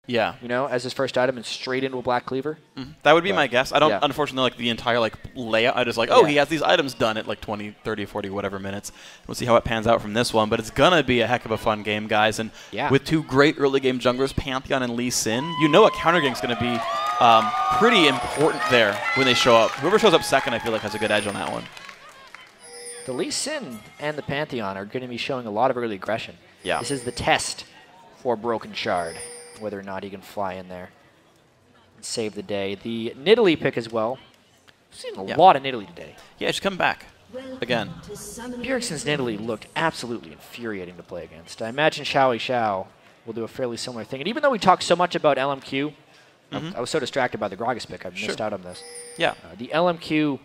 Yeah. You know, as his first item and straight into a Black Cleaver. That would be my guess. I don't, unfortunately, like the entire layout. I just like, oh, he has these items done at like 20, 30, 40, whatever minutes. We'll see how it pans out from this one. But it's going to be a heck of a fun game, guys. And with two great early game junglers, Pantheon and Lee Sin, you know a counter game's going to be pretty important there when they show up. Whoever shows up second, I feel like, has a good edge on that one. The Lee Sin and the Pantheon are going to be showing a lot of early aggression. Yeah. This is the test for Broken Shard, whether or not he can fly in there and save the day. The Nidalee pick as well. We've seen a lot of Nidalee today. Yeah, she's come back again. Bjergsen's Nidalee looked absolutely infuriating to play against. I imagine Xiao will do a fairly similar thing. And even though we talked so much about LMQ, I was so distracted by the Gragas pick, I missed out on this. Yeah. The LMQ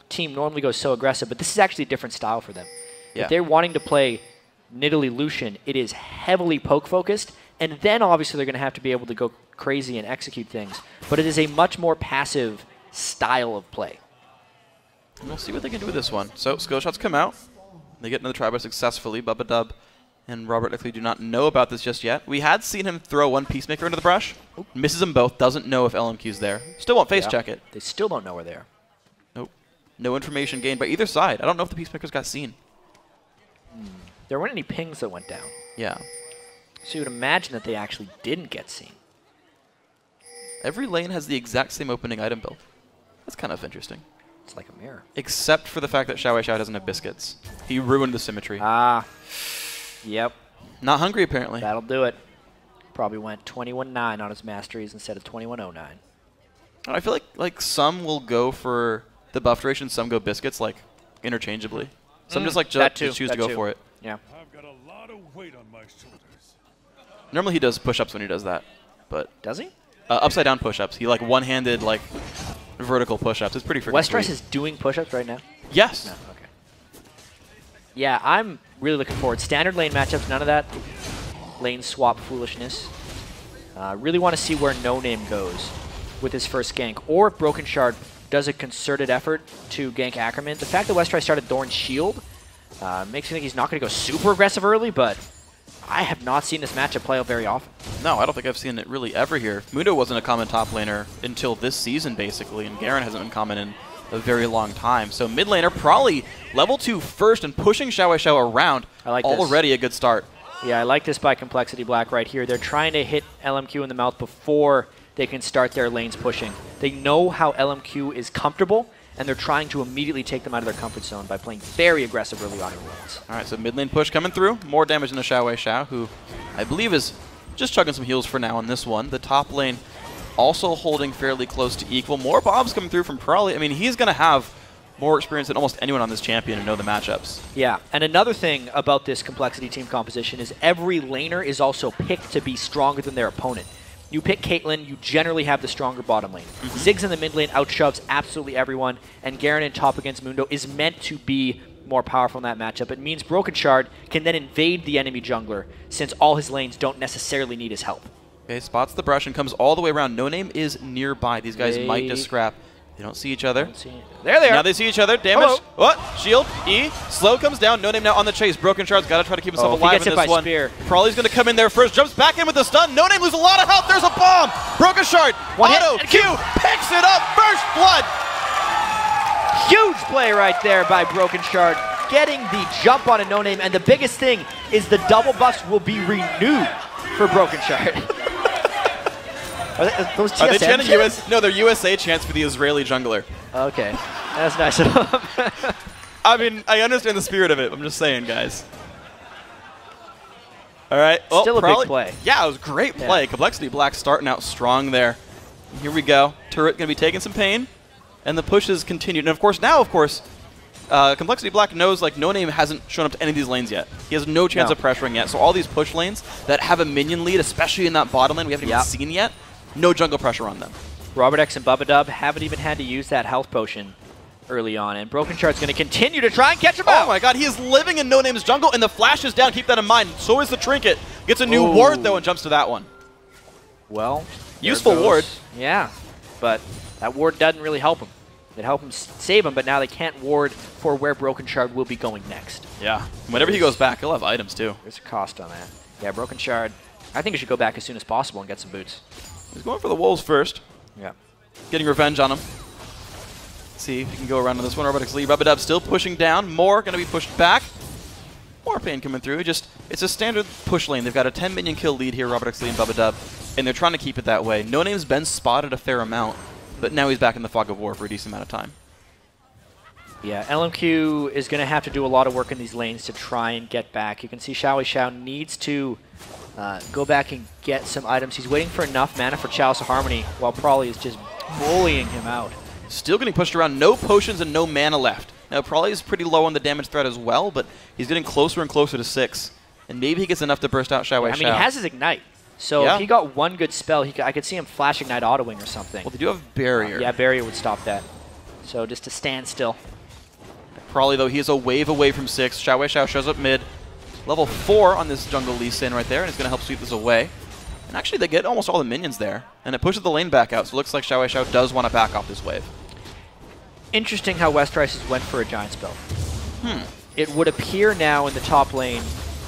team normally goes so aggressive, but this is actually a different style for them. Yeah. If they're wanting to play Nidalee Lucian, it is heavily poke-focused, and then obviously they're going to have to be able to go crazy and execute things. But it is a much more passive style of play. We'll see what they can do with this one. So skill shots come out. They get another try successfully. Bubba Dub and Robert likely do not know about this just yet. We had seen him throw one Peacemaker into the brush. Misses them both. Doesn't know if LMQ's there. Still won't face check it. They still don't know we're there. Nope. No information gained by either side. I don't know if the Peacemakers got seen. There weren't any pings that went down. Yeah. So you would imagine that they actually didn't get seen. Every lane has the exact same opening item build. That's kind of interesting. It's like a mirror. Except for the fact that Xiao doesn't have biscuits. He ruined the symmetry. Ah. Yep. Not hungry, apparently. That'll do it. Probably went 21-9 on his masteries instead of 21-09. I feel like some will go for the buff duration, some go biscuits, like, interchangeably. Some just choose to go for it. Yeah. I've got a lot of weight on my shoulders. Normally he does push-ups when he does that, but does he? Upside down push-ups. He like one-handed like vertical push-ups. It's pretty freaking Westeros is doing push-ups right now? Yes. No, okay. Yeah, I'm really looking forward. Standard lane matchups, none of that lane swap foolishness. Really want to see where No Name goes with his first gank, or if Broken Shard does a concerted effort to gank Ackerman. The fact that Westeros started Thorn's Shield makes me think he's not going to go super aggressive early, but I have not seen this matchup play out very often. No, I don't think I've seen it really ever here. Mundo wasn't a common top laner until this season, basically, and Garen hasn't been common in a very long time. So mid laner probably level 2 first and pushing Xiao around. I like already this. A good start. Yeah, I like this by coL.Black right here. They're trying to hit LMQ in the mouth before they can start their lanes pushing. They know how LMQ is comfortable, and they're trying to immediately take them out of their comfort zone by playing very aggressive early on in lanes. All right, so mid lane push coming through. More damage into Xiao, who I believe is just chugging some heals for now on this one. The top lane also holding fairly close to equal. More bombs coming through from Prolly. I mean, he's going to have more experience than almost anyone on this champion and know the matchups. Yeah, and another thing about this Complexity team composition is every laner is also picked to be stronger than their opponent. You pick Caitlyn, you generally have the stronger bottom lane. Ziggs in the mid lane outshoves absolutely everyone, and Garen in top against Mundo is meant to be more powerful in that matchup. It means Broken Shard can then invade the enemy jungler, since all his lanes don't necessarily need his help. Okay, spots the brush and comes all the way around. No Name is nearby. These guys might just scrap. They don't see each other. There they are. Now they see each other. Damage. What? Shield. E. Slow comes down. No Name now on the chase. Broken Shard's got to try to keep himself alive in this one. Spear. Prolly's going to come in there first. Jumps back in with the stun. No Name loses a lot of health. There's a bomb. Broken Shard. Auto. Q. Picks it up. First blood. Huge play right there by Broken Shard. Getting the jump on a No Name. And the biggest thing is the double buffs will be renewed for Broken Shard. Are they chanting US? No, they're USA chants for the Israeli jungler. Okay. That's nice of them. I mean, I understand the spirit of it. I'm just saying, guys. All right. Still a big play. Yeah, it was a great play. coL.Black starting out strong there. Here we go. Turret going to be taking some pain. And the pushes continued. And, of course, now, coL.Black knows, like, No Name hasn't shown up to any of these lanes yet. He has no chance of pressuring yet. So all these push lanes that have a minion lead, especially in that bottom lane we haven't even seen yet, no jungle pressure on them. Robert X and Bubba Dub haven't even had to use that health potion early on, and Broken Shard's going to continue to try and catch him out. Oh my god, he is living in No Name's jungle, and the flash is down. Keep that in mind. So is the trinket. Gets a new ward, though, and jumps to that one. Well, useful ward. Yeah, but that ward doesn't really help him. It helped him save him, but now they can't ward for where Broken Shard will be going next. Yeah. Whenever he goes back, he'll have items, too. There's a cost on that. Yeah, Broken Shard I think he should go back as soon as possible and get some boots. He's going for the wolves first. Yeah. Getting revenge on him. Let's see if he can go around on this one. Robotics lead. Rub-a-dub still pushing down. More going to be pushed back. More pain coming through. It's a standard push lane. They've got a 10 minion kill lead here, Robotics lead and Bub-a-Dub, and they're trying to keep it that way. No Name's been spotted a fair amount, but now he's back in the fog of war for a decent amount of time. Yeah, LMQ is going to have to do a lot of work in these lanes to try and get back. You can see Xiao needs to go back and get some items. He's waiting for enough mana for Chalice of Harmony, while Prawley is just bullying him out. Still getting pushed around. No potions and no mana left. Now, Prawley is pretty low on the damage threat as well, but he's getting closer and closer to 6. And maybe he gets enough to burst out Xiao. I mean, he has his Ignite. So if he got one good spell, I could see him flash Ignite Auto-Wing or something. Well, they do have Barrier. Yeah, Barrier would stop that. So just to stand still. Prawley, though, he is a wave away from 6. Xiao shows up mid. Level 4 on this jungle Lee Sin right there, and it's going to help sweep this away. And actually, they get almost all the minions there. And it pushes the lane back out, so it looks like Xiao does want to back off this wave. Interesting how Westrice went for a giant spell. It would appear now in the top lane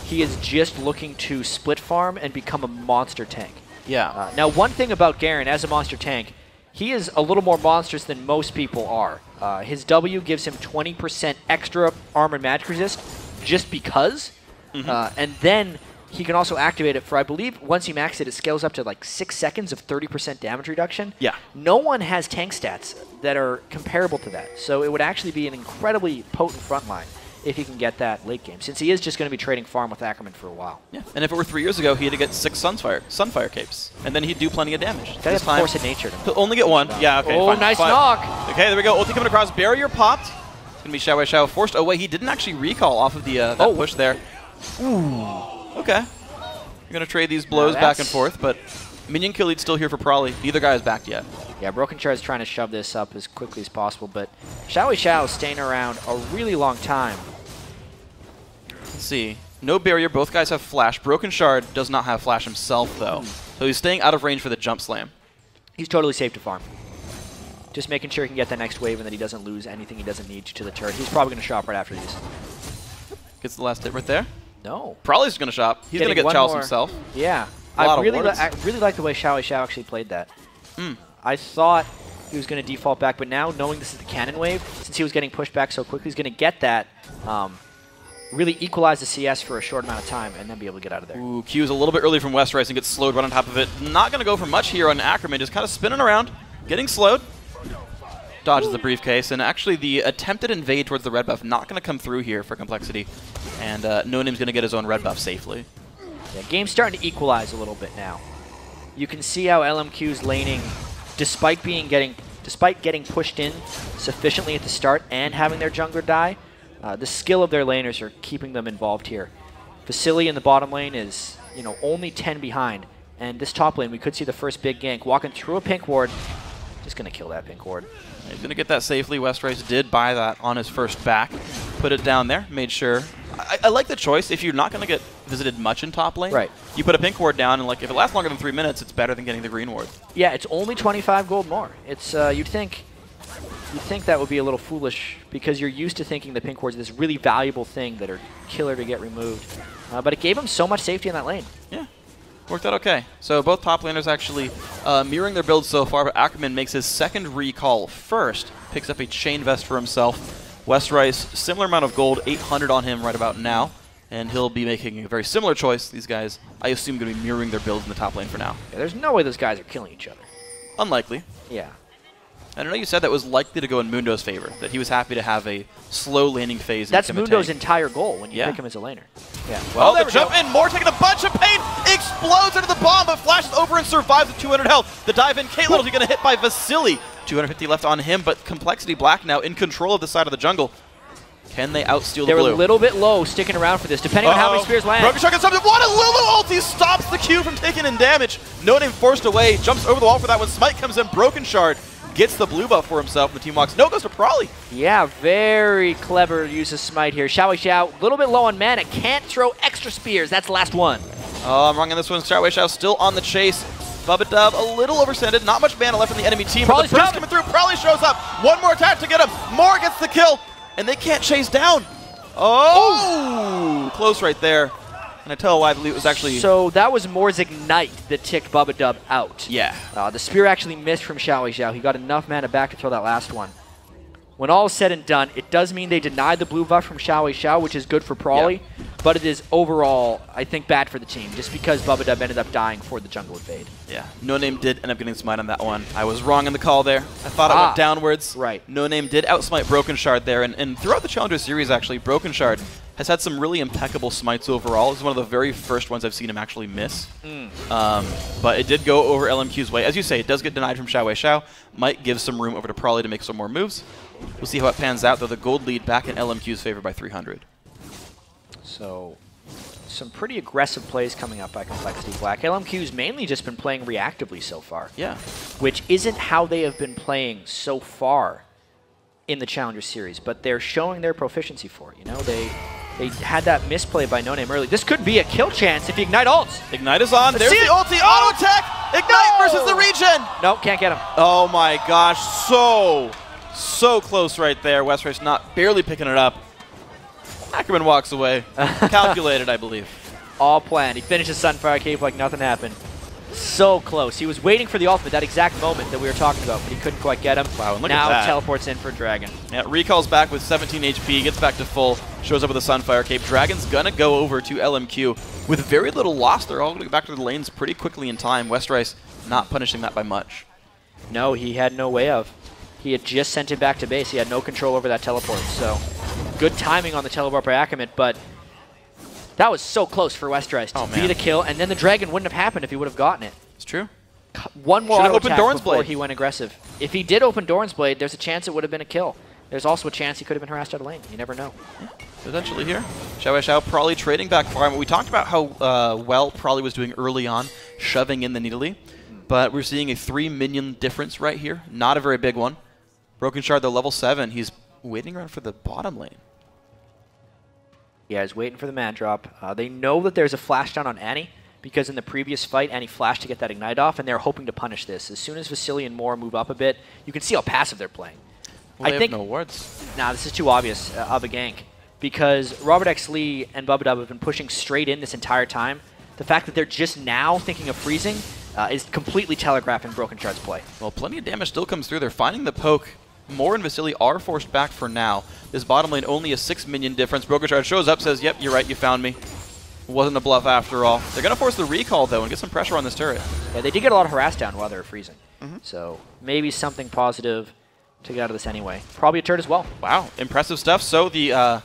he is just looking to split farm and become a monster tank. Yeah. Now, one thing about Garen as a monster tank, he is a little more monstrous than most people are. His W gives him 20% extra armor and magic resist just because. And then he can also activate it for, I believe, once he maxes it, it scales up to like 6 seconds of 30% damage reduction. Yeah. No one has tank stats that are comparable to that. So it would actually be an incredibly potent frontline if he can get that late game, since he is just going to be trading farm with Ackerman for a while. Yeah, and if it were 3 years ago, he had to get 6 Sunfire capes, and then he'd do plenty of damage. That's force of nature. He'll only get 1. Yeah, okay, oh, fine. Nice knock. Okay, there we go. Ulti coming across. Barrier popped. It's going to be Xiao forced away. He didn't actually recall off of the that push there. Ooh. Okay. You're going to trade these blows back and forth, but minion kill lead's still here for Prawley. Neither guy is backed yet. Yeah, Broken Shard is trying to shove this up as quickly as possible, but Xiao is staying around a really long time. Let's see. No barrier. Both guys have flash. Broken Shard does not have flash himself, though. So he's staying out of range for the jump slam. He's totally safe to farm. Just making sure he can get the next wave and that he doesn't lose anything he doesn't need to the turret. He's probably going to shop right after these. Gets the last hit right there. No. Probably going to shop. He's going to get Chalice himself. Yeah. I really like the way Xiao actually played that. I thought he was going to default back, but now knowing this is the cannon wave, since he was getting pushed back so quickly, he's going to get that, really equalize the CS for a short amount of time, and then be able to get out of there. Ooh, Q's a little bit early from Westrice and gets slowed right on top of it. Not going to go for much here on Ackerman, just kind of spinning around, getting slowed. Dodges the briefcase, and actually the attempted invade towards the red buff not going to come through here for Complexity, and No Name's going to get his own red buff safely. Yeah, game's starting to equalize a little bit now. You can see how LMQ's laning, despite getting pushed in sufficiently at the start and having their jungler die, the skill of their laners are keeping them involved here. Vasily in the bottom lane is, only 10 behind, and this top lane we could see the first big gank walking through a pink ward. Just going to kill that pink ward. He's going to get that safely. Westrice did buy that on his first back. Put it down there. Made sure. I like the choice. If you're not going to get visited much in top lane, you put a pink ward down, and if it lasts longer than 3 minutes, it's better than getting the green ward. Yeah, it's only 25 gold more. It's you'd think that would be a little foolish because you're used to thinking the pink wards are this really valuable thing that are killer to get removed. But it gave him so much safety in that lane. Yeah. Worked out okay. So both top laners actually mirroring their builds so far, but Ackerman makes his second recall first, picks up a chain vest for himself. Westrice, similar amount of gold, 800 on him right about now, and he'll be making a very similar choice. These guys, I assume, going to be mirroring their builds in the top lane for now. Yeah, there's no way those guys are killing each other. Unlikely. Yeah. I know you said that was likely to go in Mundo's favor, that he was happy to have a slow laning phase. That's Mundo's entire goal when you pick him as a laner. Yeah. Well, the jump in, Moore taking a bunch of pain, explodes into the bomb, but flashes over and survives with 200 health. The dive in, Caitlyn will get hit by Vasily. 250 left on him, but coL.Black now in control of the side of the jungle. Can they outsteal the blue? They're a little bit low sticking around for this, depending on how many spears land. Broken Shard gets something. What a Lulu ulti stops the Q from taking in damage. No Name forced away, jumps over the wall for that one. Smite comes in, Broken Shard gets the blue buff for himself, and the team walks. No, goes to Prawley. Yeah, very clever use of Smite here. Xiao, a little bit low on mana, can't throw extra spears. That's the last one. Oh, I'm wrong on this one. Xiao still on the chase. Bub-a-Dub a little oversended. Not much mana left in the enemy team. But the burst coming through. Prawley shows up. One more attack to get him. Moore gets the kill, and they can't chase down. Oh! Close right there. And I tell why it was actually... So that was Moore's Ignite that ticked Bubba out. Yeah. The spear actually missed from Xiao Xiao. He got enough mana back to throw that last one. When all is said and done, it does mean they denied the blue buff from Xiao Xiao, which is good for Prawley, but it is overall, I think, bad for the team, just because Bubba ended up dying for the jungle invade. Yeah, No Name did end up getting smite on that one. I was wrong in the call there. I thought it went downwards. Right. No Name did outsmite Broken Shard there, and throughout the Challenger Series, actually, Broken Shard has had some really impeccable smites overall. It's one of the very first ones I've seen him actually miss. But it did go over LMQ's way. As you say, it does get denied from Xiao Xiao. Might give some room over to Prawley to make some more moves. We'll see how it pans out, though the gold lead back in LMQ's favor by 300. So, some pretty aggressive plays coming up by coL.Black. LMQ's mainly just been playing reactively so far. Yeah. Which isn't how they have been playing so far in the Challenger Series, but they're showing their proficiency for it. You know, they had that misplay by No Name early. This could be a kill chance if Ignite ults. Ignite is on. There's the ulti. Auto attack. Ignite versus the regen. Nope, can't get him. Oh my gosh. So close right there. Westrice not barely picking it up. Ackerman walks away. Calculated, I believe. All planned. He finishes Sunfire Cape like nothing happened. So close. He was waiting for the ultimate, that exact moment that we were talking about, but he couldn't quite get him. Wow, and look now at that. Teleports in for Dragon. Yeah, recalls back with 17 HP, gets back to full, shows up with a Sunfire Cape. Dragon's gonna go over to LMQ with very little loss. They're all gonna go back to the lanes pretty quickly in time. Westrice not punishing that by much. No, he had no way of. He had just sent him back to base. He had no control over that teleport. So good timing on the teleport by Ackerman, but that was so close for Westrice to be the kill, and then the Dragon wouldn't have happened if he would have gotten it. It's true. One more auto attack Doran's before Blade. he went aggressive. If he did open Doran's Blade, there's a chance it would have been a kill. There's also a chance he could have been harassed out of lane. You never know. Yeah, potentially here. Xiao Xiao probably trading back farm. We talked about how well Prawley was doing early on, shoving in the Nidalee, but we're seeing a 3 minion difference right here. Not a very big one. Broken Shard, the level 7. He's waiting around for the bottom lane. Yeah, he's waiting for the man drop. They know that there's a flash down on Annie, because in the previous fight, Annie flashed to get that Ignite off, and they're hoping to punish this. As soon as Vasily and Moore move up a bit, you can see how passive they're playing. Well, they have no wards. Nah, this is too obvious of a gank, because Robert X. Lee and Bubba have been pushing straight in this entire time. The fact that they're just now thinking of freezing is completely telegraphing Broken Shard's play. Well, plenty of damage still comes through. They're finding the poke. Moore and Vasily are forced back for now. This bottom lane only a 6 minion difference. Broken Shard shows up, says, yep, you're right, you found me. Wasn't a bluff after all. They're going to force the recall, though, and get some pressure on this turret. Yeah, they did get a lot of harass down while they were freezing. So maybe something positive to get out of this anyway. Probably a turret as well. Wow, impressive stuff. So the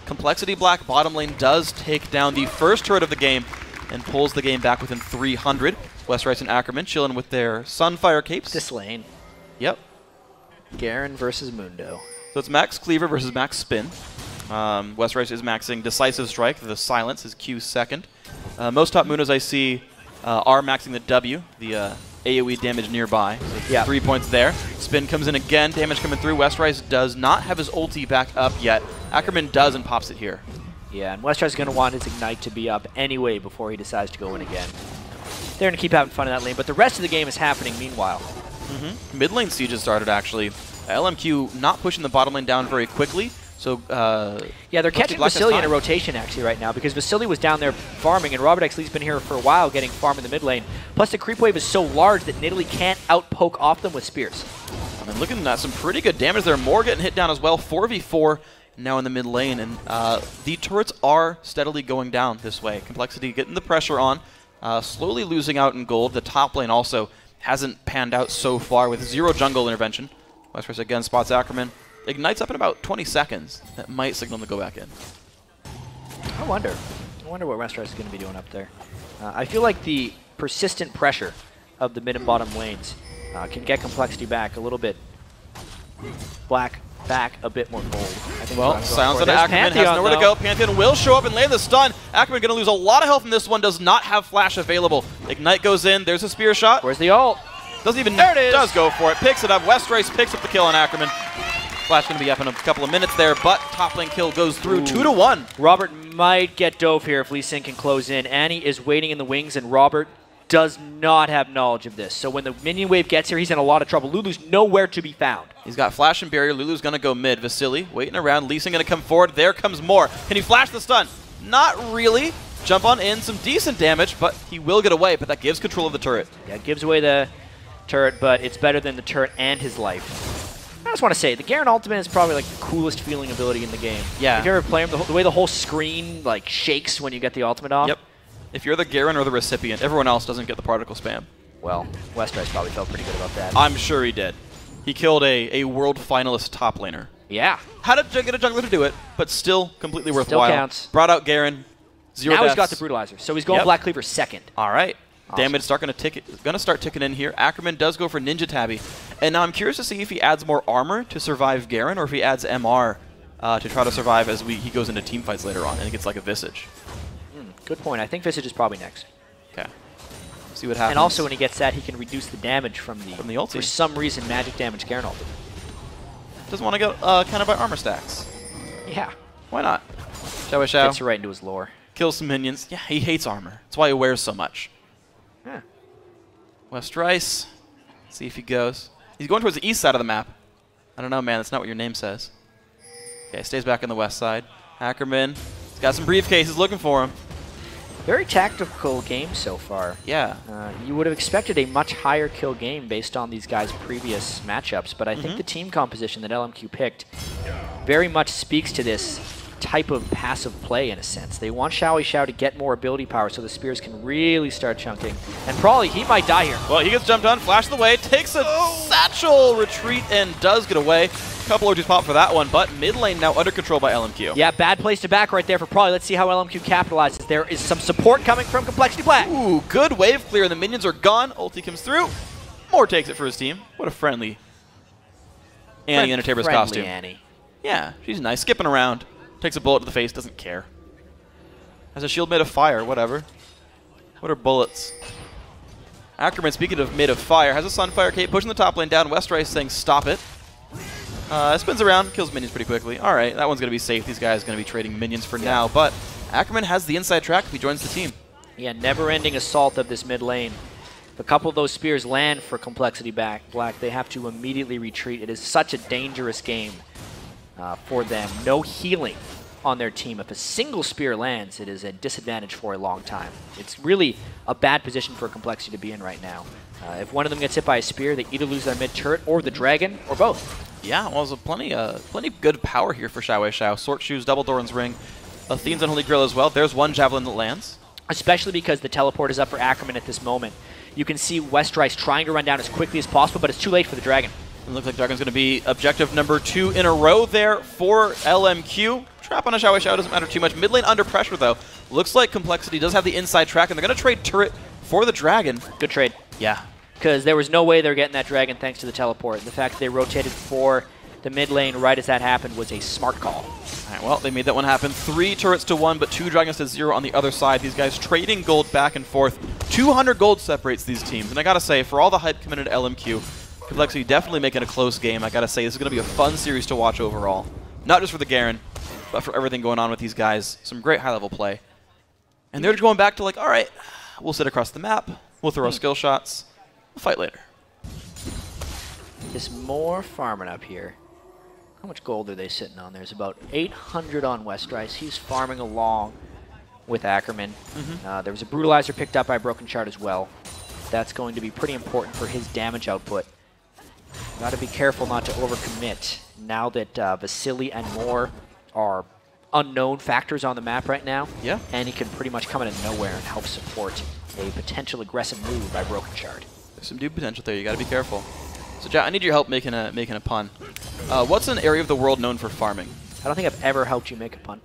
coL.Black bottom lane does take down the first turret of the game and pulls the game back within 300. Westrice and Ackerman chilling with their Sunfire Capes. This lane. Yep. Garen versus Mundo. So it's Max Cleaver versus Max Spin. Westrice is maxing Decisive Strike, the Silence is Q's second. Most top Mundos I see are maxing the W, the AoE damage nearby. So 3 points there. Spin comes in again, damage coming through. Westrice does not have his ulti back up yet. Ackerman does and pops it here. Yeah, and Westrice is going to want his Ignite to be up anyway before he decides to go in again. They're going to keep having fun in that lane, but the rest of the game is happening meanwhile. Mid lane siege has started, actually. LMQ not pushing the bottom lane down very quickly. So, yeah, they're catching Vasily in a rotation, actually, right now, because Vasily was down there farming, and Robert X. Lee's been here for a while getting farm in the mid lane. Plus, the creep wave is so large that Nidalee can't out-poke off them with spears. I mean, looking at some pretty good damage there. Moore getting hit down as well. 4v4 now in the mid lane, and the turrets are steadily going down this way. Complexity getting the pressure on, slowly losing out in gold. The top lane also hasn't panned out so far with 0 jungle intervention. Westrice again spots Ackerman. Ignites up in about 20 seconds. That might signal to go back in. I wonder what Westrice is going to be doing up there. I feel like the persistent pressure of the mid and bottom lanes can get Complexity back a little bit. Black back a bit more bold. I think well, sounds like Ackerman has nowhere to go. Pantheon will show up and lay the stun. Ackerman going to lose a lot of health in this one. Does not have flash available. Ignite goes in. There's a spear shot. Where's the ult? Doesn't even. There it is. Does go for it. Picks it up. Westrice picks up the kill on Ackerman. Flash going to be up in a couple of minutes there, but top lane kill goes through 2-1. Robert might get dove here if Lee Sin can close in. Annie is waiting in the wings, and Robert does not have knowledge of this. So when the minion wave gets here, he's in a lot of trouble. Lulu's nowhere to be found. He's got flash and barrier. Lulu's going to go mid. Vasily waiting around. Lee Sin going to come forward. There comes Moore. Can he flash the stun? Not really. Jump on in, some decent damage, but he will get away, but that gives control of the turret. Yeah, it gives away the turret, but it's better than the turret and his life. I just want to say, the Garen ultimate is probably like the coolest feeling ability in the game. Yeah. If you ever play him, the way the whole screen like shakes when you get the ultimate off. Yep. If you're the Garen or the recipient, everyone else doesn't get the particle spam. Well, Westrice probably felt pretty good about that. I'm sure he did. He killed a world finalist top laner. Yeah. Had to get a jungler to do it, but still completely worthwhile. Still counts. Brought out Garen. Zero now deaths. he's got the Brutalizer, so he's going Black Cleaver second. All right. Awesome. Damage going to start ticking in here. Ackerman does go for Ninja Tabby. And now I'm curious to see if he adds more armor to survive Garen or if he adds MR to try to survive as he goes into team fights later on and it gets like a Visage. Good point. I think Visage is probably next. Okay. See what happens. And also when he gets that, he can reduce the damage from the ulti. For some reason, magic damage Garen ulti. Doesn't want to get countered by armor stacks. Yeah. Why not? Shall we show? Fits right into his lore. Kill some minions. Yeah, he hates armor. That's why he wears so much. Yeah. Westrice. See if he goes. He's going towards the east side of the map. I don't know, man. That's not what your name says. Okay, stays back on the west side. Ackerman. He's got some briefcases looking for him. Very tactical game so far. Yeah. You would have expected a much higher kill game based on these guys' previous matchups, but I think the team composition that LMQ picked very much speaks to this type of passive play in a sense. They want Xiao to get more ability power so the spears can really start chunking. And probably he might die here. Well, he gets jumped on, flashed away, takes a satchel retreat and does get away. Couple orgies pop for that one, but mid lane now under control by LMQ. Yeah, bad place to back right there for Probably. Let's see how LMQ capitalizes. There is some support coming from coL.Black. Ooh, good wave clear. The minions are gone. Ulti comes through. Moore takes it for his team. What a friendly Annie in a Tabor's costume. Annie. Yeah, she's nice. Skipping around. Takes a bullet to the face, doesn't care. Has a shield made of fire, whatever. What are bullets? Ackerman, speaking of made of fire, has a Sunfire Cape, pushing the top lane down. Westrice saying stop it. Spins around, kills minions pretty quickly. All right, that one's going to be safe. These guys are going to be trading minions for now, but Ackerman has the inside track if he joins the team. Yeah, never-ending assault of this mid lane. If a couple of those spears land for coL.Black, they have to immediately retreat. It is such a dangerous game for them. No healing on their team. If a single spear lands, it is a disadvantage for a long time. It's really a bad position for coL.Black to be in right now. If one of them gets hit by a spear, they either lose their mid turret or the dragon, or both. Yeah, well, there's plenty good power here for Xiao. Sword Shoes, Double Doran's Ring, Athene's Unholy Grill as well. There's one Javelin that lands. Especially because the teleport is up for Ackerman at this moment. You can see Westrice trying to run down as quickly as possible, but it's too late for the dragon. It looks like Dragon's going to be objective number 2 in a row there for LMQ. Trap on a Xiao doesn't matter too much. Mid lane under pressure, though. Looks like Complexity does have the inside track, and they're going to trade turret for the dragon. Good trade. Yeah. Because there was no way they were getting that dragon thanks to the teleport. The fact that they rotated for the mid lane right as that happened was a smart call. All right, well, they made that one happen. 3 turrets to 1, but 2 dragons to 0 on the other side. These guys trading gold back and forth. 200 gold separates these teams. And I got to say, for all the hype coming into LMQ, Complexity definitely making a close game. I got to say, this is going to be a fun series to watch overall. Not just for the Garen, but for everything going on with these guys. Some great high-level play. And they're going back to like, all right, we'll sit across the map. We'll throw our skill shots. We'll fight later. Just more farming up here. How much gold are they sitting on? There's about 800 on Westrice. He's farming along with Ackerman. There was a Brutalizer picked up by Broken Shard as well. That's going to be pretty important for his damage output. Got to be careful not to overcommit now that Vasily and Moore are unknown factors on the map right now. Yeah. And he can pretty much come out of nowhere and help support a potential aggressive move by Broken Shard. There's some dude potential there. You got to be careful. So, Jack, I need your help making a pun. What's an area of the world known for farming? I don't think I've ever helped you make a pun.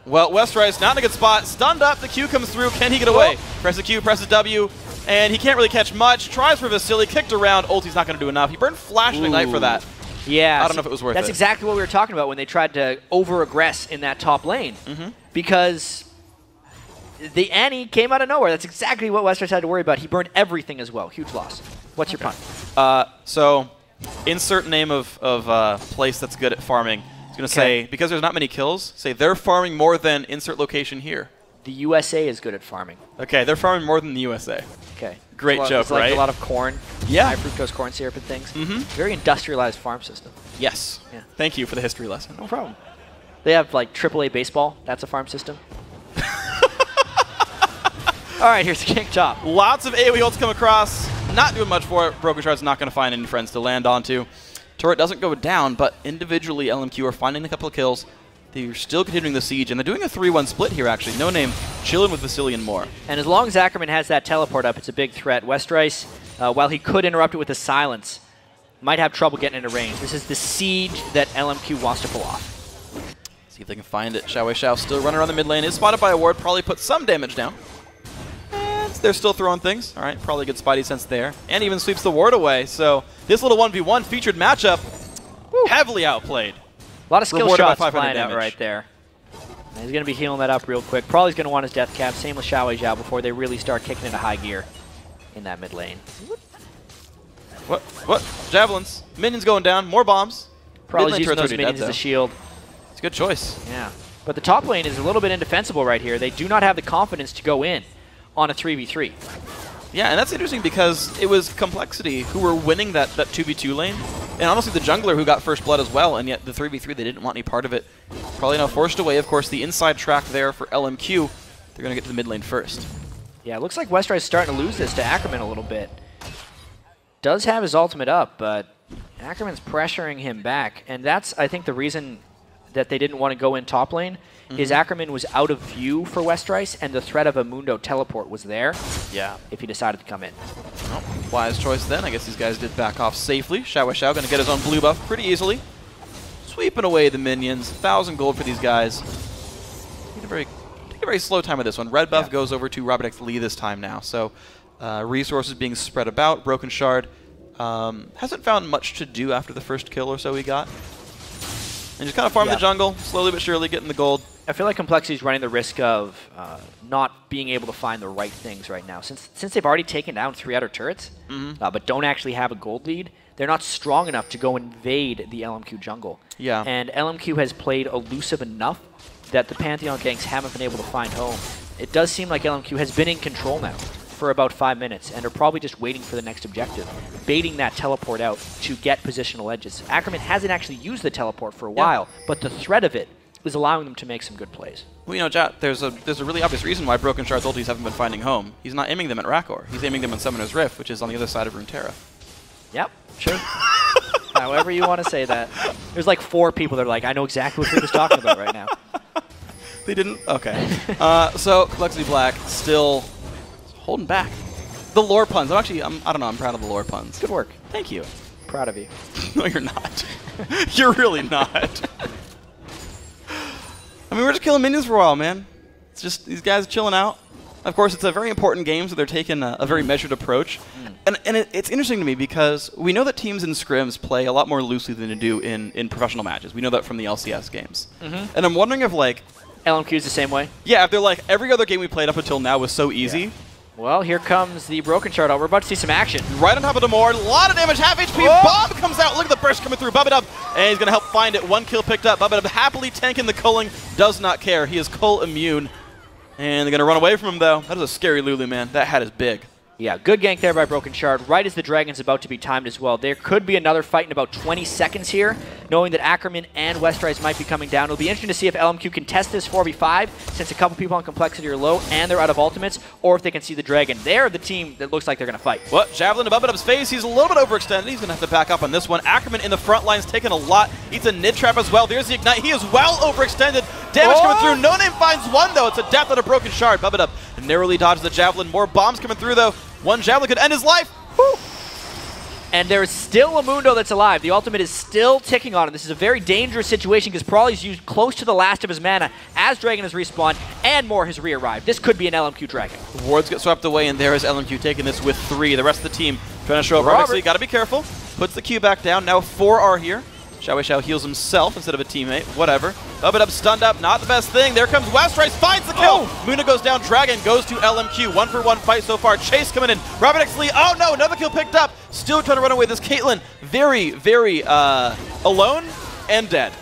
Well, Westrice not in a good spot. Stunned up. The Q comes through. Can he get away? Press the Q, press the W, and he can't really catch much. Tries for Vasily. Kicked around. Ulti's not going to do enough. He burned Flash and Ignite for that. Yeah. I don't know if it was worth it. That's exactly what we were talking about when they tried to over-aggress in that top lane. Because the Annie came out of nowhere. That's exactly what Westrice had to worry about. He burned everything as well. Huge loss. What's your pun? So, insert name of place that's good at farming. I was going to say, because there's not many kills, say they're farming more than insert location here. The USA is good at farming. Okay, they're farming more than the USA. Okay. Great joke, it's like right? a lot of corn. Yeah. High fructose corn syrup and things. Very industrialized farm system. Yes. Yeah. Thank you for the history lesson. No problem. They have like AAA baseball. That's a farm system. All right, here's the king top. Lots of AoE ults come across. Not doing much for it. Broken Shard's not going to find any friends to land onto. Turret doesn't go down, but individually LMQ are finding a couple of kills. They're still continuing the siege, and they're doing a 3-1 split here, actually. No name, chilling with Vasilian more. And as long as Ackerman has that teleport up, it's a big threat. Westrice, while he could interrupt it with a silence, might have trouble getting into range. This is the siege that LMQ wants to pull off. See if they can find it. Xiao still running around the mid lane. Is spotted by a ward, probably put some damage down. And they're still throwing things. All right, probably good Spidey sense there. And even sweeps the ward away. So this little 1v1 featured matchup, heavily outplayed. A lot of skill shots flying out right there. And he's going to be healing that up real quick. Probably going to want his death cap. Same with Xiao before they really start kicking into high gear in that mid lane. What? Javelins. Minions going down. More bombs. Probably using those minions as a shield. It's a good choice. Yeah. But the top lane is a little bit indefensible right here. They do not have the confidence to go in on a 3v3. Yeah, and that's interesting because it was Complexity who were winning that 2v2 lane. And honestly, the jungler who got first blood as well, and yet the 3v3, they didn't want any part of it. Probably now forced away, of course, the inside track there for LMQ. They're going to get to the mid lane first. Yeah, it looks like Westrice is starting to lose this to Ackerman a little bit. Does have his ultimate up, but Ackerman's pressuring him back. And that's, I think, the reason that they didn't want to go in top lane is Ackerman was out of view for Westrice, and the threat of a Mundo teleport was there. Yeah. If he decided to come in. Well, wise choice then. I guess these guys did back off safely. Xiao going to get his own blue buff pretty easily. Sweeping away the minions. 1,000 gold for these guys. Take a very slow time with this one. Red buff goes over to Robert X. Lee this time now. So resources being spread about. Broken Shard hasn't found much to do after the first kill or so he got. And just kind of farm the jungle, slowly but surely getting the gold. I feel like Complexity is running the risk of not being able to find the right things right now. Since they've already taken down 3 outer turrets, but don't actually have a gold lead, they're not strong enough to go invade the LMQ jungle. Yeah. And LMQ has played elusive enough that the Pantheon ganks haven't been able to find home. It does seem like LMQ has been in control now for about 5 minutes, and are probably just waiting for the next objective, baiting that teleport out to get positional edges. Ackerman hasn't actually used the teleport for a while, but the threat of it is allowing them to make some good plays. Well, you know, Jat, there's a really obvious reason why Broken Shard's ultis haven't been finding home. He's not aiming them at Rakor. He's aiming them on Summoner's Rift, which is on the other side of Runeterra. Yep, sure. However you want to say that. There's like 4 people that are like, I know exactly what Freda's talking about right now. They didn't? Okay. So, coL.Black still holding back. The lore puns. I don't know, I'm proud of the lore puns. Good work. Thank you. Proud of you. No, you're not. You're really not. I mean, we're just killing minions for a while, man. It's just these guys chilling out. Of course, it's a very important game, so they're taking a very measured approach. And it's interesting to me because we know that teams in scrims play a lot more loosely than they do in professional matches. We know that from the LCS games. And I'm wondering if, like... LMQ's the same way? Yeah, if they're like, every other game we played up until now was so easy. Yeah. Well, here comes the Broken Shard. We're about to see some action. Right on top of the Demore. A lot of damage. Half HP. Whoa. Bomb comes out. Look at the burst coming through. Bubba Dub. And he's going to help find it. 1 kill picked up. Bubba Dub happily tanking the culling. Does not care. He is cull immune. And they're going to run away from him, though. That is a scary Lulu, man. That hat is big. Yeah, good gank there by Broken Shard, right as the Dragon's about to be timed as well. There could be another fight in about 20 seconds here, knowing that Ackerman and Westrice might be coming down. It'll be interesting to see if LMQ can test this 4v5, since a couple people on Complexity are low and they're out of ultimates, or if they can see the Dragon. They're the team that looks like they're going to fight. What? Javelin above Bubba face. He's a little bit overextended. He's going to have to back up on this one. Ackerman in the front line's taking a lot. Eats a Nid Trap as well. There's the Ignite. He is well overextended. Damage coming through. No Name finds one, though. It's a death on a Broken Shard. Bubba Dub narrowly dodges the Javelin. More bombs coming through, though. One Javelin could end his life. Woo. And there is still a Mundo that's alive. The ultimate is still ticking on him. This is a very dangerous situation because Prawley's used close to the last of his mana as Dragon has respawned and more has re-arrived. This could be an LMQ Dragon. The wards get swept away, and there is LMQ taking this with 3. The rest of the team trying to show up perfectly. Got to be careful. Puts the Q back down. Now 4 are here. Xiao heals himself instead of a teammate. Whatever. Bubba Dub stunned up. Not the best thing. There comes Westrice. Finds the kill. Muna goes down. Dragon goes to LMQ. 1-for-1 fight so far. Chase coming in. Robert X. Lee. Oh no. Another kill picked up. Still trying to run away. This Caitlyn very, very alone and dead.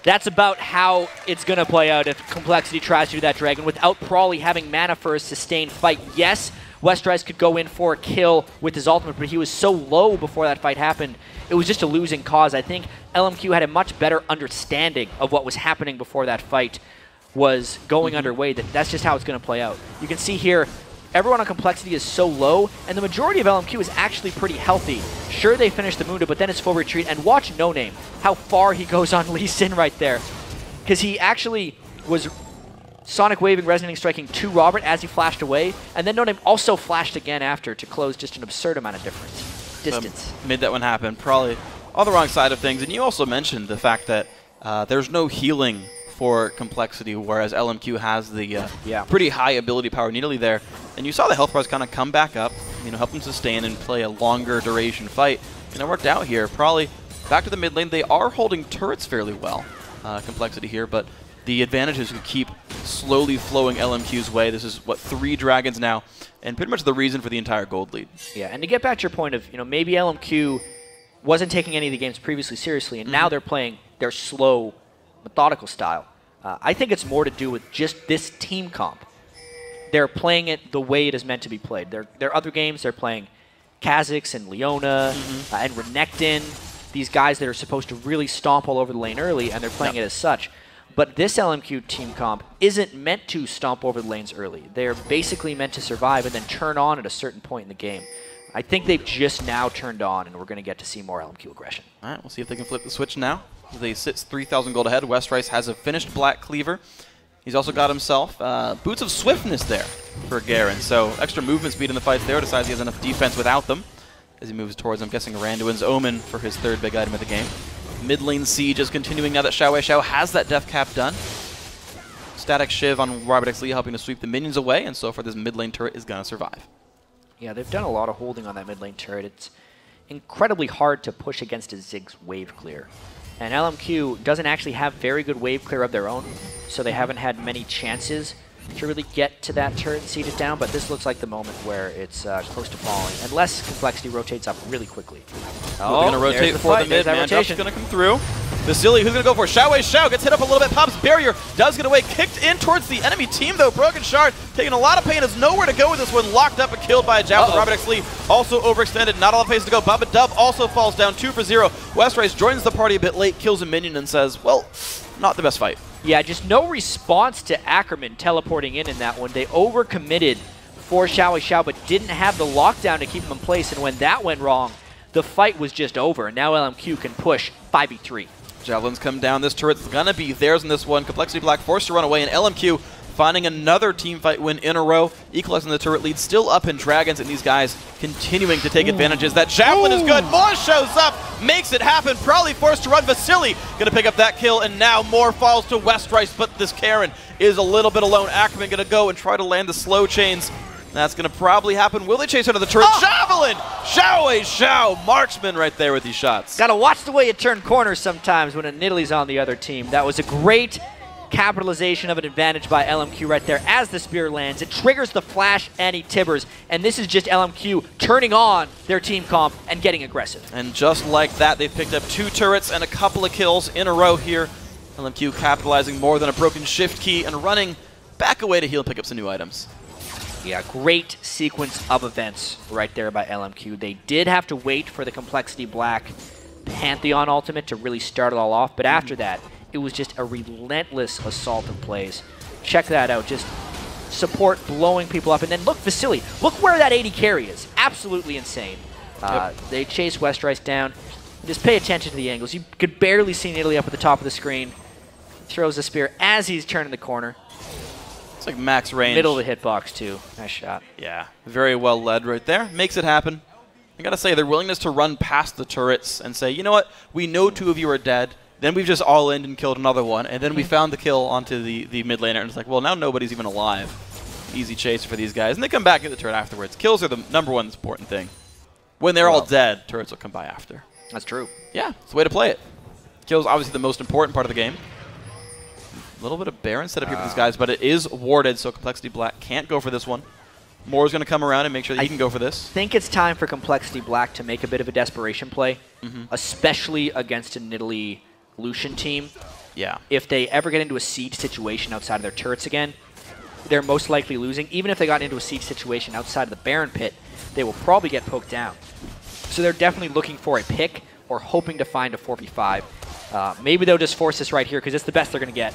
That's about how it's going to play out if Complexity tries to do that Dragon without Prawley having mana for a sustained fight. Yes, Westrice could go in for a kill with his ultimate, but he was so low before that fight happened. It was just a losing cause. I think LMQ had a much better understanding of what was happening before that fight. was going underway, that's just how it's going to play out. You can see here, everyone on complexity is so low, and the majority of LMQ is actually pretty healthy. Sure, they finished the Mundo, but then it's full retreat, and watch No Name, how far he goes on Lee Sin right there. Because he actually was Sonic Waving, Resonating Striking to Robert as he flashed away, and then No Name also flashed again after to close just an absurd amount of distance. Made that one happen, probably on the wrong side of things. And you also mentioned the fact that there's no healing for complexity, whereas LMQ has the pretty high ability power nearly there. And you saw the health bars kind of come back up, help them sustain and play a longer duration fight. And it worked out here. Probably back to the mid lane. They are holding turrets fairly well, complexity here, but the advantage is to keep slowly flowing LMQ's way. This is, what, 3 dragons now, and pretty much the reason for the entire gold lead. Yeah, and to get back to your point of, maybe LMQ wasn't taking any of the games previously seriously, and now they're playing their slow, methodical style. I think it's more to do with just this team comp. They're playing it the way it is meant to be played. Their other games, they're playing Kha'Zix and Leona and Renekton, these guys that are supposed to really stomp all over the lane early, and they're playing it as such. But this LMQ team comp isn't meant to stomp over the lanes early. They're basically meant to survive and then turn on at a certain point in the game. I think they've just now turned on, and we're going to get to see more LMQ aggression. All right, we'll see if they can flip the switch now. They sit 3,000 gold ahead. Westrice has a finished Black Cleaver. He's also got himself Boots of Swiftness there for Garen. So extra movement speed in the fights there. Decides he has enough defense without them as he moves towards, I'm guessing, Randuin's Omen for his 3rd big item of the game. Mid lane siege is continuing now that Xiao has that death cap done. Static Shiv on Robert X. Lee helping to sweep the minions away, and so far this mid lane turret is going to survive. Yeah, they've done a lot of holding on that mid lane turret. It's incredibly hard to push against a Ziggs wave clear. And LMQ doesn't actually have very good wave clear of their own, so they haven't had many chances to really get to that turret and siege it down, but this looks like the moment where it's close to falling, unless complexity rotates up really quickly. Oh, they're going to rotate for the mid. Mandup's going to come through. Vasily, who's going to go for Xiao gets hit up a little bit, pops barrier, does get away, kicked in towards the enemy team though. Broken Shard taking a lot of pain, has nowhere to go with this one, locked up and killed by a javelin. Robert X. Lee also overextended, not a lot of places to go. Baba Dub also falls down 2 for 0. Westrice joins the party a bit late, kills a minion and says, well, not the best fight. Yeah, just no response to Ackerman teleporting in that one. They overcommitted for Xiao, but didn't have the lockdown to keep him in place, and when that went wrong, the fight was just over. Now LMQ can push 5v3. Javelins come down. This turret's going to be theirs in this one. coL.Black forced to run away, and LMQ finding another team fight win in a row, equalizing the turret lead, still up in Dragons, and these guys continuing to take advantages. That Javelin is good. Moore shows up, makes it happen, probably forced to run. Vasily going to pick up that kill, and now Moore falls to Westrice, but this Karen is a little bit alone. Ackerman going to go and try to land the slow chains. That's going to probably happen. Will they chase under the turret? Javelin! Xiao, marksman right there with these shots. Got to watch the way you turn corners sometimes when a Nidalee's on the other team. That was a great capitalization of an advantage by LMQ right there. As the spear lands, it triggers the flash anti-Tibbers, and this is just LMQ turning on their team comp and getting aggressive. And just like that, they've picked up 2 turrets and a couple of kills in a row here. LMQ capitalizing more than a broken shift key and running back away to heal and pick up some new items. Yeah, great sequence of events right there by LMQ. They did have to wait for the coL.Black Pantheon ultimate to really start it all off, but after that, it was just a relentless assault of plays. Check that out. Just support blowing people up. And then look, Vasily. Look where that 80 carry is. Absolutely insane. They chase Westrice down. Just pay attention to the angles. You could barely see Nidalee up at the top of the screen. Throws the spear as he's turning the corner. It's like max range. Middle of the hitbox, too. Nice shot. Yeah, very well led right there. Makes it happen. I got to say, their willingness to run past the turrets and say, you know what, we know 2 of you are dead. Then we've just all-in and killed another one, and then we found the kill onto the mid laner, and it's like, well, now nobody's even alive. Easy chase for these guys. And they come back at the turret afterwards. Kills are the #1 important thing. When they're all dead, turrets will come by after. That's true. Yeah, it's the way to play it. Kills obviously the most important part of the game. A little bit of Baron setup here for these guys, but it is warded, so coL.Black can't go for this one. Moore's going to come around and make sure that he can go for this. I think it's time for coL.Black to make a bit of a desperation play, especially against a Nidalee Lucian team. Yeah. If they ever get into a siege situation outside of their turrets again, they're most likely losing. Even if they got into a siege situation outside of the Baron pit, they will probably get poked down. So they're definitely looking for a pick or hoping to find a 4v5. Maybe they'll just force this right here because it's the best they're going to get.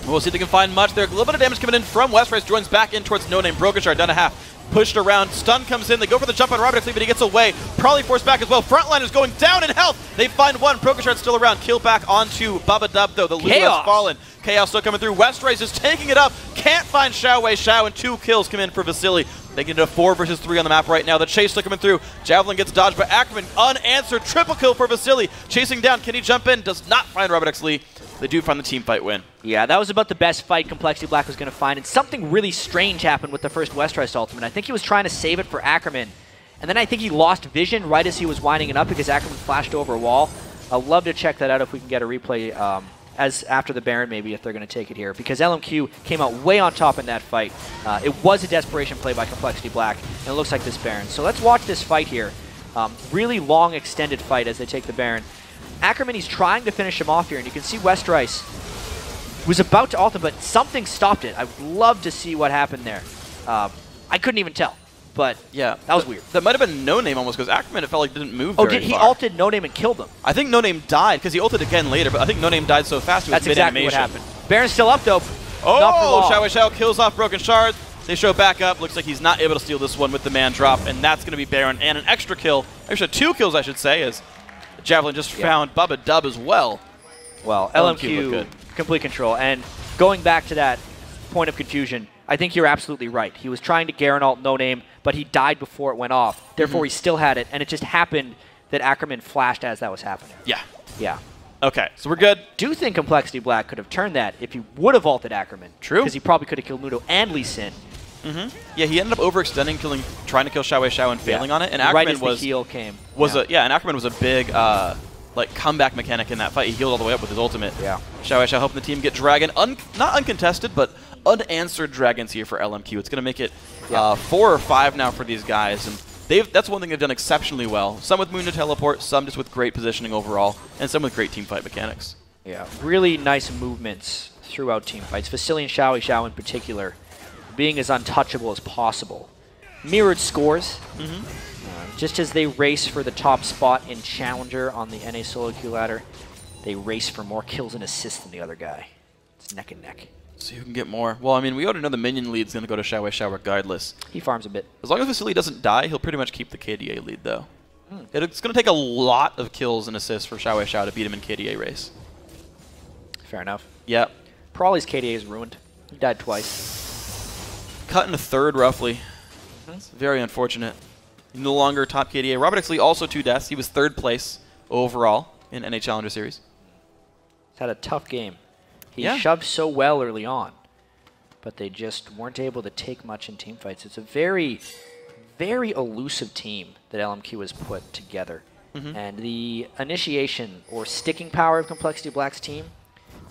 We'll see if they can find much. There's a little bit of damage coming in from Westrice. Joins back in towards No Name. Broken Shard down a half. Pushed around. Stun comes in. They go for the jump on Robert X Lee, but he gets away. Probably forced back as well. Frontliners going down in health. They find one. Broken Shard still around. Kill back onto Bubba Dub, though. The Lulu has fallen. Chaos still coming through. Westrice is taking it up. Can't find Xiao, and 2 kills come in for Vasily. They get into 4 versus 3 on the map right now. The chase still coming through. Javelin gets dodged by Ackerman. Unanswered. Triple kill for Vasily. Chasing down. Can he jump in? Does not find Robert X Lee. They do find the team fight win. Yeah, that was about the best fight coL.Black was going to find. And something really strange happened with the first Westrice ultimate. I think he was trying to save it for Ackerman. And then I think he lost vision right as he was winding it up because Ackerman flashed over a wall. I'd love to check that out if we can get a replay as after the Baron, maybe, if they're going to take it here. Because LMQ came out way on top in that fight. It was a desperation play by coL.Black, and it looks like this Baron. So let's watch this fight here. Really long, extended fight as they take the Baron. Ackerman, he's trying to finish him off here, and you can see Westrice was about to ult him, but something stopped it. I would love to see what happened there. I couldn't even tell, but yeah, that was weird. That might have been No Name almost, because Ackerman, it felt like, didn't move very he far. ulted No Name and killed him? I think No Name died, because he ulted again later, but I think No Name died so fast it was That's exactly what happened. Baron's still up, though. Oh, Xiao kills off Broken Shard. They show back up. Looks like he's not able to steal this one with the man drop, and that's going to be Baron and an extra kill. Actually, 2 kills, I should say, as Javelin just found Bubba Dub as well. Well, LMQ complete control. And going back to that point of confusion, I think you're absolutely right. He was trying to Garen ult No Name, but he died before it went off. Therefore, he still had it, and it just happened that Ackerman flashed as that was happening. Yeah. Yeah. Okay, so we're good. Do think coL.Black could have turned that if he would have ulted Ackerman. True. Because he probably could have killed Mudo and Lee Sin. Yeah, he ended up overextending, trying to kill Xiao and failing on it. And Ackerman right as the heal came. And Ackerman was a big like comeback mechanic in that fight. He healed all the way up with his ultimate. Yeah. Xiao helping the team get Dragon, not uncontested, but unanswered Dragons here for LMQ. It's going to make it 4 or 5 now for these guys, and that's one thing they've done exceptionally well. Some with Moon to teleport, some just with great positioning overall, and some with great team fight mechanics. Yeah, really nice movements throughout team fights. Vasily and Xiao in particular, being as untouchable as possible. Mirrored scores, just as they race for the top spot in Challenger on the NA solo queue ladder, they race for more kills and assists than the other guy. It's neck and neck. See who can get more. Well, I mean, we already know the minion lead's going to go to Xiao regardless. He farms a bit. As long as Vasily doesn't die, he'll pretty much keep the KDA lead, though. It's going to take a lot of kills and assists for Xiao to beat him in KDA race. Fair enough. Yep. Prawley's KDA is ruined. He died twice. Cut in a third, roughly. It's very unfortunate. No longer top KDA. Robert X Lee also 2 deaths. He was 3rd place overall in NA Challenger Series. He's had a tough game. He shoved so well early on, but they just weren't able to take much in team fights. It's a very, very elusive team that LMQ has put together. And the initiation or sticking power of coL.Black's team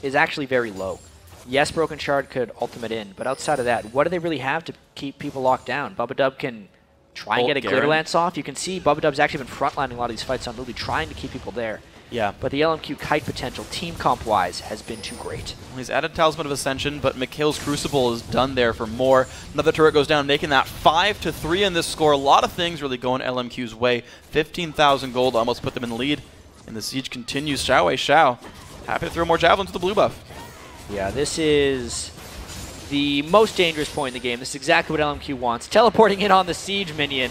is actually very low. Yes, Broken Shard could ultimate in, but outside of that, what do they really have to keep people locked down? Bubba Dub can try and get a Glitter Lance off. You can see Bubba Dub's actually been frontlining a lot of these fights on really trying to keep people there. Yeah. But the LMQ kite potential, team comp-wise, has been too great. Well, he's added Talisman of Ascension, but Mikhail's Crucible is done there for more. Another turret goes down, making that 5-3 in this score. A lot of things really going LMQ's way. 15,000 gold almost put them in the lead. And the siege continues. Xiao. Happy to throw more javelins with the blue buff. Yeah, this is the most dangerous point in the game. This is exactly what LMQ wants. Teleporting in on the siege minion.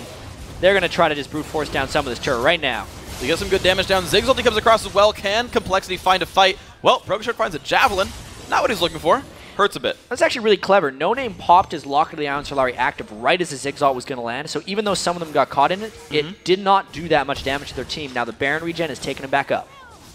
They're going to try to just brute force down some of this turret right now. He gets some good damage down. Ziggs ulti comes across as well. Can coL.Black find a fight? Well, Broken Shard finds a Javelin. Not what he's looking for. Hurts a bit. That's actually really clever. No Name popped his Lock of the Iron Solari active right as the Ziggs ult was going to land. So even though some of them got caught in it, it did not do that much damage to their team. Now the Baron regen is taking him back up.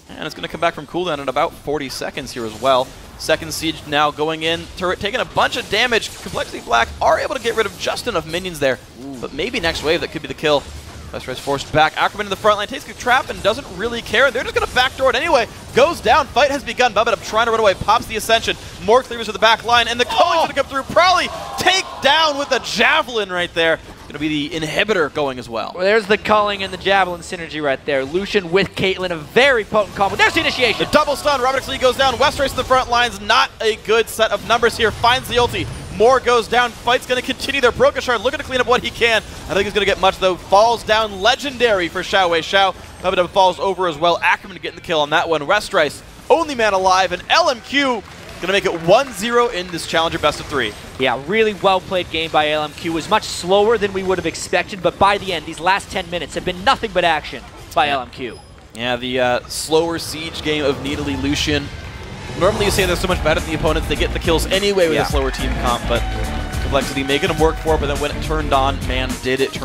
And it's going to come back from cooldown in about 40 seconds here as well. Second siege now going in. Turret taking a bunch of damage. coL.Black are able to get rid of just enough minions there. But maybe next wave that could be the kill. Westrice forced back. Ackerman in the front line takes a trap and doesn't really care. They're just going to backdoor it anyway. Goes down. Fight has begun. Bubba Dub trying to run away. Pops the Ascension. More cleavers to the back line. And the Culling's going to come through. Probably take down with a Javelin right there. Going to be the inhibitor going as well. Well, there's the Culling and the Javelin synergy right there. Lucian with Caitlyn, a very potent combo. There's the initiation. The double stun. Robert X Lee goes down. Westrice in the front lines. Not a good set of numbers here. Finds the ulti. More goes down. Fight's going to continue there. Broken Shard looking to clean up what he can. I think he's going to get much, though. Falls down. Legendary for Xiao. Bubba Dub falls over as well. Ackerman getting the kill on that one. Westrice, only man alive. And LMQ Going to make it 1-0 in this Challenger best of 3. Yeah, really well-played game by LMQ. It was much slower than we would have expected, but by the end, these last 10 minutes have been nothing but action by LMQ. Yeah, the slower siege game of Nidalee Lucian. Normally you say they're so much better than the opponents, they get the kills anyway with a slower team comp, but Complexity making them work for it, but then when it turned on, man, did it turn